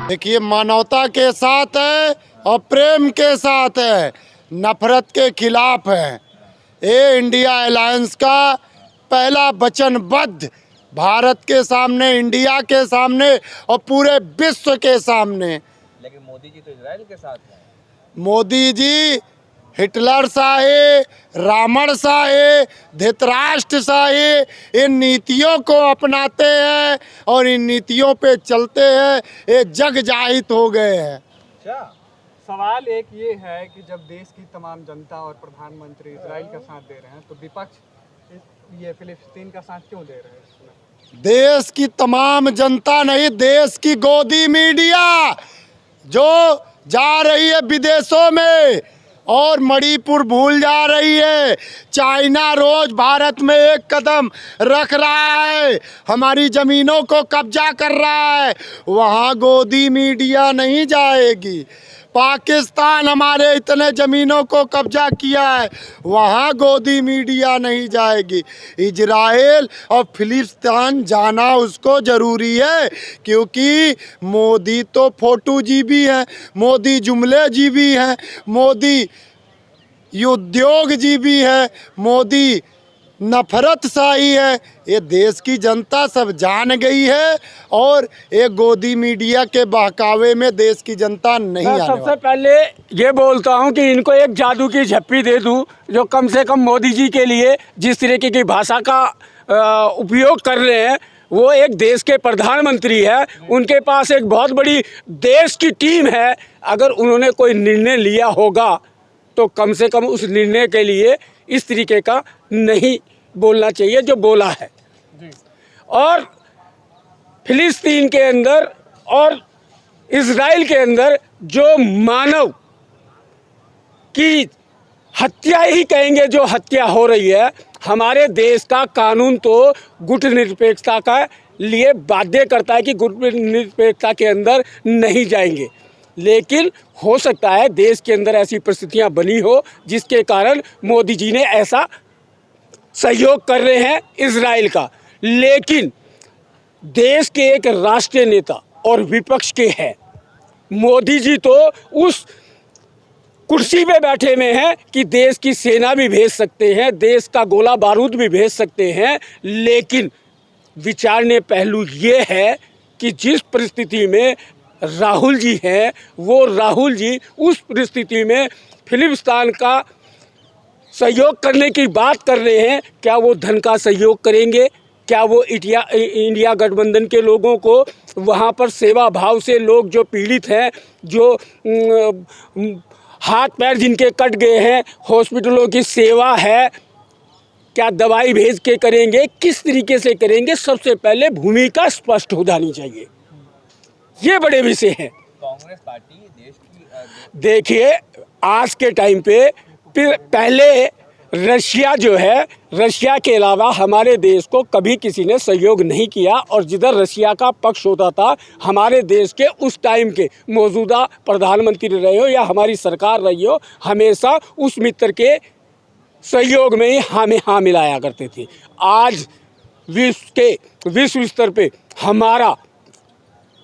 देखिए, मानवता के साथ है और प्रेम के साथ है, नफरत के खिलाफ है। ये इंडिया अलायंस का पहला वचनबद्ध भारत के सामने, इंडिया के सामने और पूरे विश्व के सामने। लेकिन मोदी जी तो इजराइल के साथ हैं। मोदी जी हिटलर शाही, रावण शाही, धृतराष्ट्र शाही इन नीतियों को अपनाते हैं और इन नीतियों पे चलते हैं। ये जग जाहिर हो गए हैं। अच्छा, सवाल एक ये है कि जब देश की तमाम जनता और प्रधानमंत्री इजराइल का साथ दे रहे हैं तो विपक्ष ये फिलिस्तीन का साथ क्यों दे रहे हैं इसमें? देश की तमाम जनता नहीं, देश की गोदी मीडिया जो जा रही है विदेशों में और मणिपुर भूल जा रही है। चाइना रोज भारत में एक कदम रख रहा है, हमारी ज़मीनों को कब्जा कर रहा है, वहाँ गोदी मीडिया नहीं जाएगी। पाकिस्तान हमारे इतने ज़मीनों को कब्जा किया है, वहाँ गोदी मीडिया नहीं जाएगी। इजराइल और फिलिस्तीन जाना उसको ज़रूरी है, क्योंकि मोदी तो फोटो जी भी हैं, मोदी जुमले जी भी हैं, मोदी उद्योग जी भी है, मोदी नफरत शाही है। ये देश की जनता सब जान गई है और एक गोदी मीडिया के बहकावे में देश की जनता नहीं आने वाली। सबसे पहले ये बोलता हूँ कि इनको एक जादू की झप्पी दे दूँ जो कम से कम मोदी जी के लिए जिस तरीके की भाषा का उपयोग कर रहे हैं, वो एक देश के प्रधानमंत्री है, उनके पास एक बहुत बड़ी देश की टीम है। अगर उन्होंने कोई निर्णय लिया होगा तो कम से कम उस निर्णय के लिए इस तरीके का नहीं बोलना चाहिए जो बोला है। और फिलिस्तीन के अंदर और इजराइल के अंदर जो मानव की हत्या ही कहेंगे, जो हत्या हो रही है, हमारे देश का कानून तो गुट निरपेक्षता का लिए बाध्य करता है कि गुट निरपेक्षता के अंदर नहीं जाएंगे। लेकिन हो सकता है देश के अंदर ऐसी परिस्थितियां बनी हो जिसके कारण मोदी जी ने ऐसा सहयोग कर रहे हैं इजराइल का। लेकिन देश के एक राष्ट्रीय नेता और विपक्ष के हैं, मोदी जी तो उस कुर्सी पे बैठे हुए हैं कि देश की सेना भी भेज सकते हैं, देश का गोला बारूद भी भेज सकते हैं। लेकिन विचारने पहलू ये है कि जिस परिस्थिति में राहुल जी हैं, वो राहुल जी उस परिस्थिति में फिलिस्तीन का सहयोग करने की बात कर रहे हैं। क्या वो धन का सहयोग करेंगे? क्या वो इंडिया गठबंधन के लोगों को वहाँ पर सेवा भाव से, लोग जो पीड़ित हैं, जो हाथ पैर जिनके कट गए हैं, हॉस्पिटलों की सेवा है, क्या दवाई भेज के करेंगे? किस तरीके से करेंगे? सबसे पहले भूमिका स्पष्ट हो जानी चाहिए। ये बड़े विषय हैं। कांग्रेस पार्टी देश की देखिए, आज के टाइम पे पहले रशिया जो है, रशिया के अलावा हमारे देश को कभी किसी ने सहयोग नहीं किया। और जिधर रशिया का पक्ष होता था, हमारे देश के उस टाइम के मौजूदा प्रधानमंत्री रहे हो या हमारी सरकार रही हो, हमेशा उस मित्र के सहयोग में ही हमें हाँ मिलाया करते थे। आज विश्व स्तर पे हमारा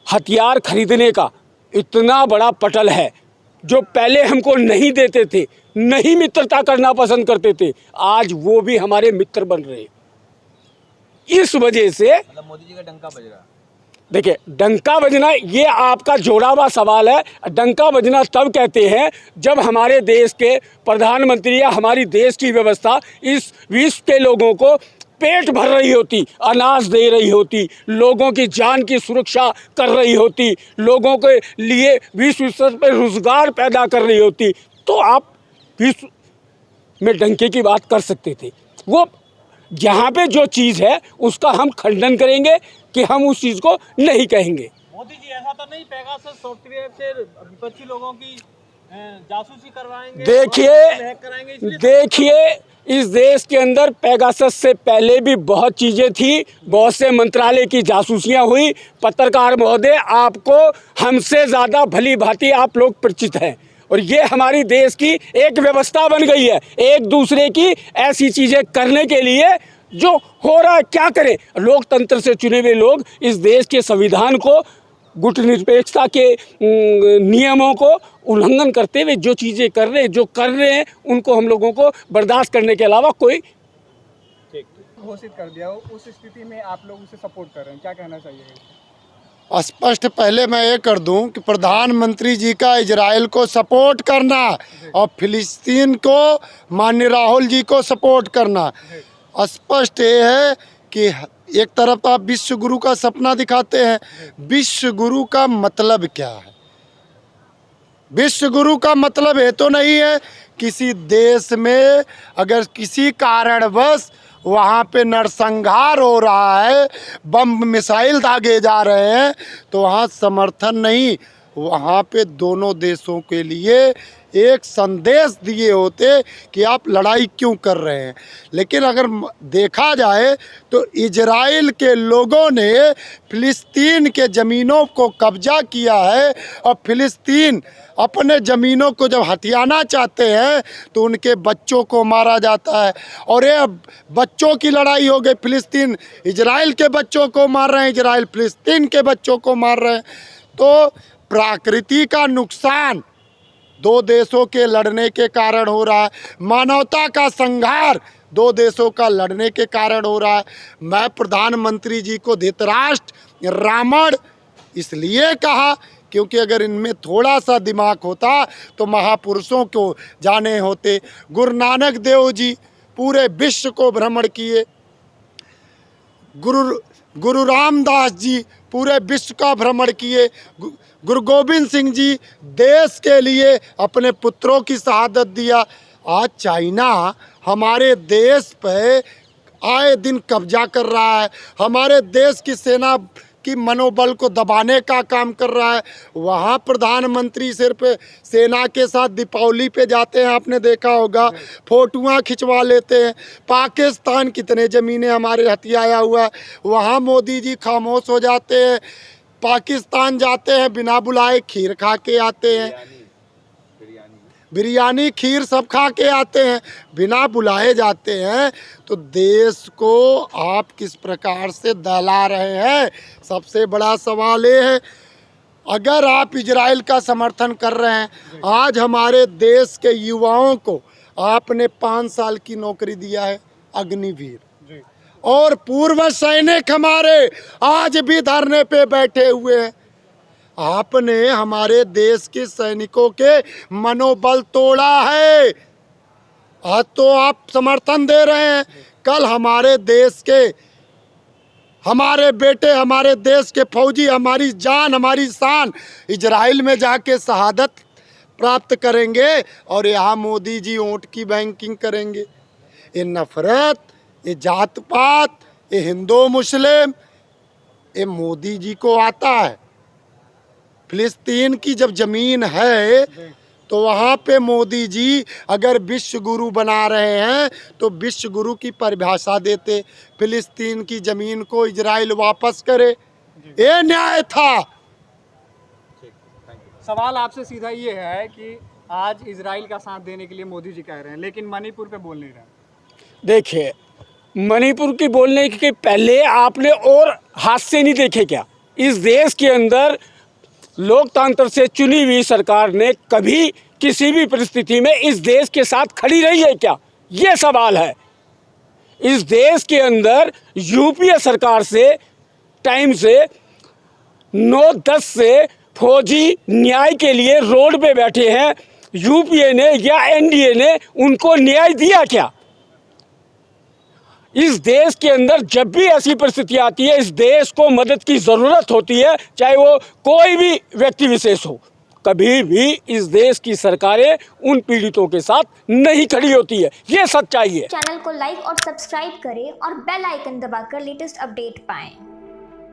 हथियार खरीदने का इतना बड़ा पटल है, जो पहले हमको नहीं देते थे, नहीं मित्रता करना पसंद करते थे, आज वो भी हमारे मित्र बन रहे। इस वजह से मतलब मोदी जी का डंका बज रहा। देखिए, डंका बजना ये आपका जोड़ा हुआ सवाल है। डंका बजना तब कहते हैं जब हमारे देश के प्रधानमंत्री या हमारी देश की व्यवस्था इस विश्व के लोगों को पेट भर रही होती, अनाज दे रही होती, लोगों की जान की सुरक्षा कर रही होती, लोगों के लिए विश्व स्तर पर रोजगार पैदा कर रही होती, तो आप विश्व में डंके की बात कर सकते थे। वो जहाँ पे जो चीज़ है उसका हम खंडन करेंगे कि हम उस चीज़ को नहीं कहेंगे। मोदी जी ऐसा तो नहीं पेगासस सॉफ्टवेयर से विपक्षी लोगों की जासूसी करवाएंगे? देखिए, इस देश के अंदर पेगासस से पहले भी बहुत चीज़ें थी, बहुत से मंत्रालय की जासूसियां हुई। पत्रकार महोदय, आपको हमसे ज़्यादा भली भांति आप लोग परिचित हैं, और ये हमारी देश की एक व्यवस्था बन गई है एक दूसरे की ऐसी चीज़ें करने के लिए। जो हो रहा है क्या करें, लोकतंत्र से चुने हुए लोग इस देश के संविधान को गुटनिरपेक्षता के नियमों को उल्लंघन करते हुए जो चीज़ें कर रहे हैं उनको हम लोगों को बर्दाश्त करने के अलावा कोई घोषित कर दिया हो, उस स्थिति में आप लोग उसे सपोर्ट कर रहे हैं, क्या कहना चाहिए? स्पष्ट पहले मैं ये कर दूं कि प्रधानमंत्री जी का इजराइल को सपोर्ट करना और फिलिस्तीन को माननीय राहुल जी को सपोर्ट करना, स्पष्ट ये है कि एक तरफ तो आप विश्व गुरु का सपना दिखाते हैं, विश्व गुरु का मतलब क्या है? विश्व गुरु का मतलब ये तो नहीं है किसी देश में अगर किसी कारणवश वहाँ पे नरसंहार हो रहा है, बम मिसाइल दागे जा रहे हैं, तो वहाँ समर्थन नहीं, वहाँ पे दोनों देशों के लिए एक संदेश दिए होते कि आप लड़ाई क्यों कर रहे हैं। लेकिन अगर देखा जाए तो इजराइल के लोगों ने फिलिस्तीन के ज़मीनों को कब्जा किया है और फिलिस्तीन अपने ज़मीनों को जब हथियाना चाहते हैं तो उनके बच्चों को मारा जाता है। और ये बच्चों की लड़ाई हो गई, फिलिस्तीन इजराइल के बच्चों को मार रहे हैं, इजराइल फिलिस्तीन के बच्चों को मार रहे हैं। तो प्रकृति का नुकसान दो देशों के लड़ने के कारण हो रहा है, मानवता का संहार दो देशों का लड़ने के कारण हो रहा है। मैं प्रधानमंत्री जी को धृतराष्ट्र रावण इसलिए कहा क्योंकि अगर इनमें थोड़ा सा दिमाग होता तो महापुरुषों को जाने होते। गुरु नानक देव जी पूरे विश्व को भ्रमण किए, गुरु रामदास जी पूरे विश्व का भ्रमण किए, गुरु गोविंद सिंह जी देश के लिए अपने पुत्रों की शहादत दिया। आज चाइना हमारे देश पे आए दिन कब्जा कर रहा है, हमारे देश की सेना की मनोबल को दबाने का काम कर रहा है। वहाँ प्रधानमंत्री सिर्फ सेना के साथ दीपावली पे जाते हैं, आपने देखा होगा, फोटुआँ खिंचवा लेते हैं। पाकिस्तान कितने ज़मीनें हमारे हथियाया हुआ है, वहाँ मोदी जी खामोश हो जाते हैं। पाकिस्तान जाते हैं बिना बुलाए खीर खा के आते हैं, बिरयानी खीर सब खा के आते हैं, बिना बुलाए जाते हैं। तो देश को आप किस प्रकार से दहला रहे हैं? सबसे बड़ा सवाल ये है। अगर आप इजराइल का समर्थन कर रहे हैं, आज हमारे देश के युवाओं को आपने 5 साल की नौकरी दिया है, अग्निवीर, और पूर्व सैनिक हमारे आज भी धरने पे बैठे हुए हैं। आपने हमारे देश के सैनिकों के मनोबल तोड़ा है, आज तो आप समर्थन दे रहे हैं, कल हमारे देश के हमारे बेटे, हमारे देश के फौजी, हमारी जान, हमारी शान इजराइल में जाके शहादत प्राप्त करेंगे और यहाँ मोदी जी ऊँट की बैंकिंग करेंगे। ये नफरत, ये जात पात, ये हिंदू मुस्लिम, ये मोदी जी को आता है। फिलिस्तीन की जब ज़मीन है तो वहाँ पे मोदी जी अगर विश्व गुरु बना रहे हैं तो विश्व गुरु की परिभाषा देते, फिलिस्तीन की ज़मीन को इजराइल वापस करे, ये न्याय था। सवाल आपसे सीधा ये है कि आज इजराइल का साथ देने के लिए मोदी जी कह रहे हैं, लेकिन मणिपुर पे बोल नहीं रहे। देखिए, मणिपुर की बोलने के पहले आपने और हादसे नहीं देखे क्या? इस देश के अंदर लोकतंत्र से चुनी हुई सरकार ने कभी किसी भी परिस्थिति में इस देश के साथ खड़ी रही है क्या? ये सवाल है। इस देश के अंदर यूपीए सरकार से टाइम से 9-10 से फौजी न्याय के लिए रोड पे बैठे हैं, यूपीए ने या एनडीए ने उनको न्याय दिया क्या? इस देश के अंदर जब भी ऐसी परिस्थिति आती है, इस देश को मदद की ज़रूरत होती है, चाहे वो कोई भी व्यक्ति विशेष हो, कभी भी इस देश की सरकारें उन पीड़ितों के साथ नहीं खड़ी होती है। ये सच्चाई है। चैनल को लाइक और सब्सक्राइब करें और बेल आइकन दबाकर लेटेस्ट अपडेट पाएं।